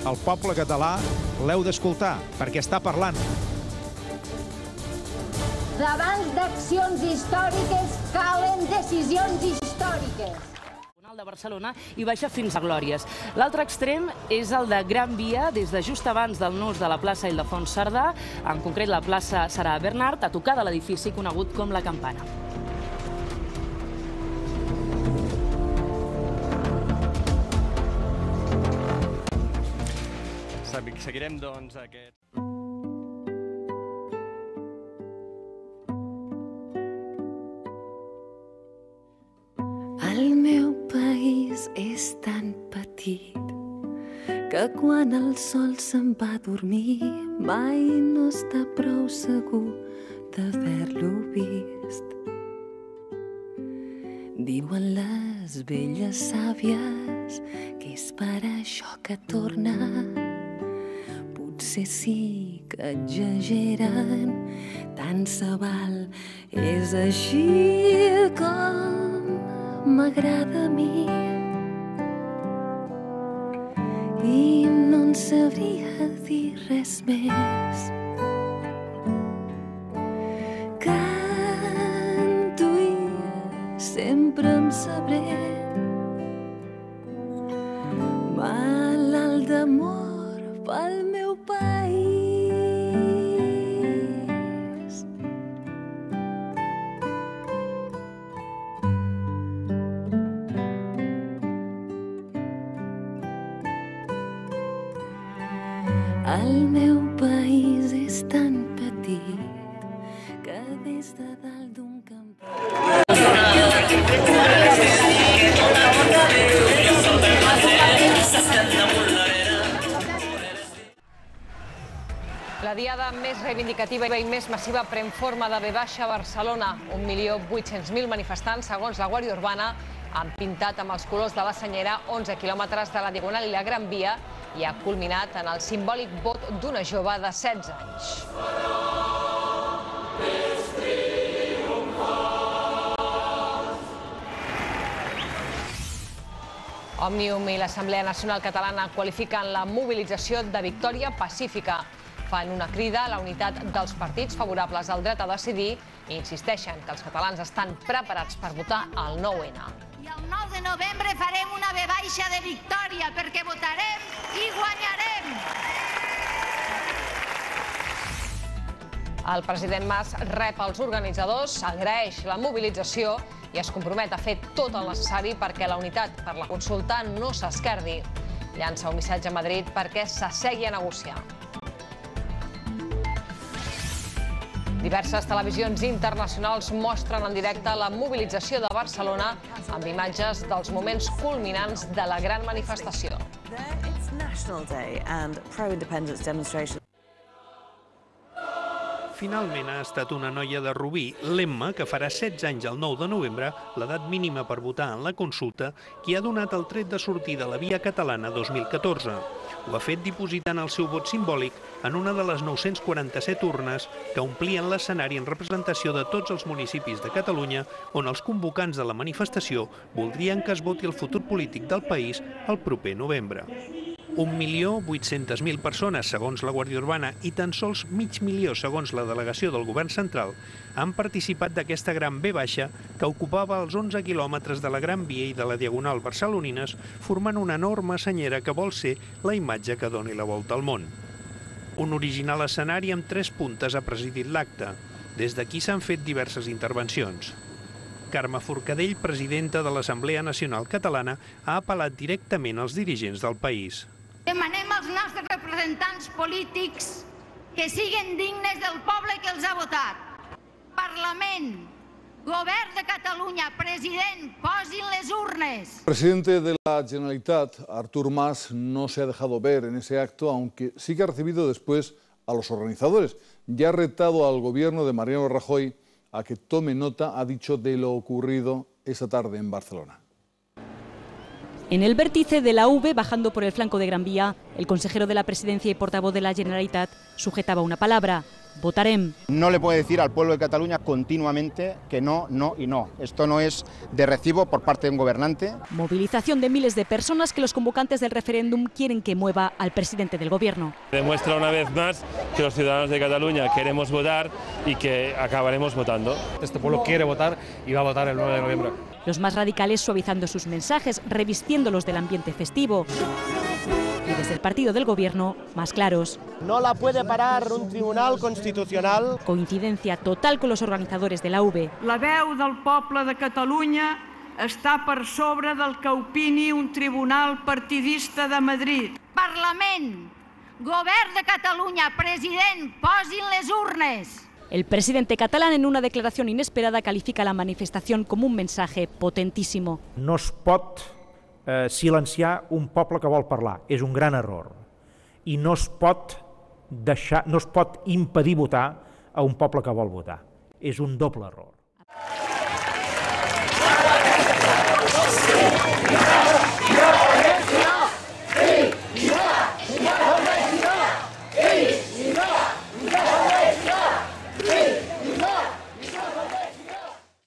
El poble català l'heu d'escoltar, perquè està parlant. Davant d'accions històriques calen decisions històriques. De Barcelona i baixa fins a Glòries. L'altre extrem és el de Gran Via, des de just abans del nus de la plaça Ildefons Cerdà, en concret la plaça Sarah Bernard, a tocar de l'edifici conegut com la Campana. Seguirem, doncs, aquest... El meu país és tan petit que quan el sol se'n va a dormir mai no està prou segur d'haver-lo vist. Diuen les velles sàvies que és per això que torna. Potser sí que exageren, tant se val, és així com m'agrada a mi. I no en sabria dir res més. Canto i sempre em sabré malalt d'amor pel meu país. El meu país és tan petit que des de dalt d'un campanar... La diada més reivindicativa i més massiva pren forma de V a Barcelona. 1.800.000 manifestants, segons la Guàrdia Urbana, han pintat amb els colors de la senyera 11 quilòmetres de la Diagonal i la Gran Via i ha culminat en el simbòlic vot d'una jove de 16 anys. Òmnium i l'Assemblea Nacional Catalana qualifiquen la mobilització de victòria pacífica. Fan una crida a la unitat dels partits favorables al dret a decidir i insisteixen que els catalans estan preparats per votar el 9-N. I el 9 de novembre farem una V de victòria perquè votarem i guanyarem. El president Mas rep els organitzadors, agraeix la mobilització i es compromet a fer tot el necessari perquè la unitat per la consulta no s'esquerdi. Llança un missatge a Madrid perquè s'assegui a negociar. Diverses televisions internacionals mostren en directe la mobilització de Barcelona amb imatges dels moments culminants de la gran manifestació. Finalment ha estat una noia de Rubí, l'Emma, que farà 16 anys el 9 de novembre, l'edat mínima per votar en la consulta, qui ha donat el tret de sortida a la Via Catalana 2014. Ho ha fet dipositant el seu vot simbòlic en una de les 947 urnes que omplien l'escenari en representació de tots els municipis de Catalunya on els convocants de la manifestació voldrien que es voti el futur polític del país el proper novembre. 1.800.000 persones, segons la Guàrdia Urbana, i tan sols mig milió, segons la delegació del govern central, han participat d'aquesta gran V que ocupava els 11 quilòmetres de la Gran Via i de la Diagonal barcelonines, formant una enorme senyera que vol ser la imatge que doni la volta al món. Un original escenari amb 3 puntes ha presidit l'acte. Des d'aquí s'han fet diverses intervencions. Carme Forcadell, presidenta de l'Assemblea Nacional Catalana, ha apel·lat directament als dirigents del país. Demanem als nostres representants polítics que siguin dignes del poble que els ha votat. Parlament, Govern de Catalunya, president, posin les urnes. El presidente de la Generalitat, Artur Mas, no se ha dejado ver en ese acto, aunque sí que ha recibido después a los organizadores. Ya ha retado al gobierno de Mariano Rajoy a que tome nota, ha dicho, de lo ocurrido esa tarde en Barcelona. En el vértice de la V, bajando por el flanco de Gran Vía, el consejero de la Presidencia y portavoz de la Generalitat sujetaba una palabra, votarem. No le puede decir al pueblo de Cataluña continuamente que no, no y no. Esto no es de recibo por parte de un gobernante. Movilización de miles de personas que los convocantes del referéndum quieren que mueva al presidente del gobierno. Demuestra una vez más que los ciudadanos de Cataluña queremos votar y que acabaremos votando. Este pueblo quiere votar y va a votar el 9 de noviembre. Los más radicales suavizando sus mensajes, revistiéndolos del ambiente festivo. Y desde el partido del gobierno, más claros. No la puede parar un tribunal constitucional. Coincidencia total con los organizadores de la UB. La veu del poble de Catalunya està per sobre del que opini un tribunal partidista de Madrid. Parlament, Govern de Catalunya, president, posin les urnes. El presidente catalán, en una declaración inesperada, califica la manifestación como un mensaje potentísimo. No es pot silenciar un poble que vol parlar. És un gran error. I no es pot impedir votar a un poble que vol votar. És un doble error.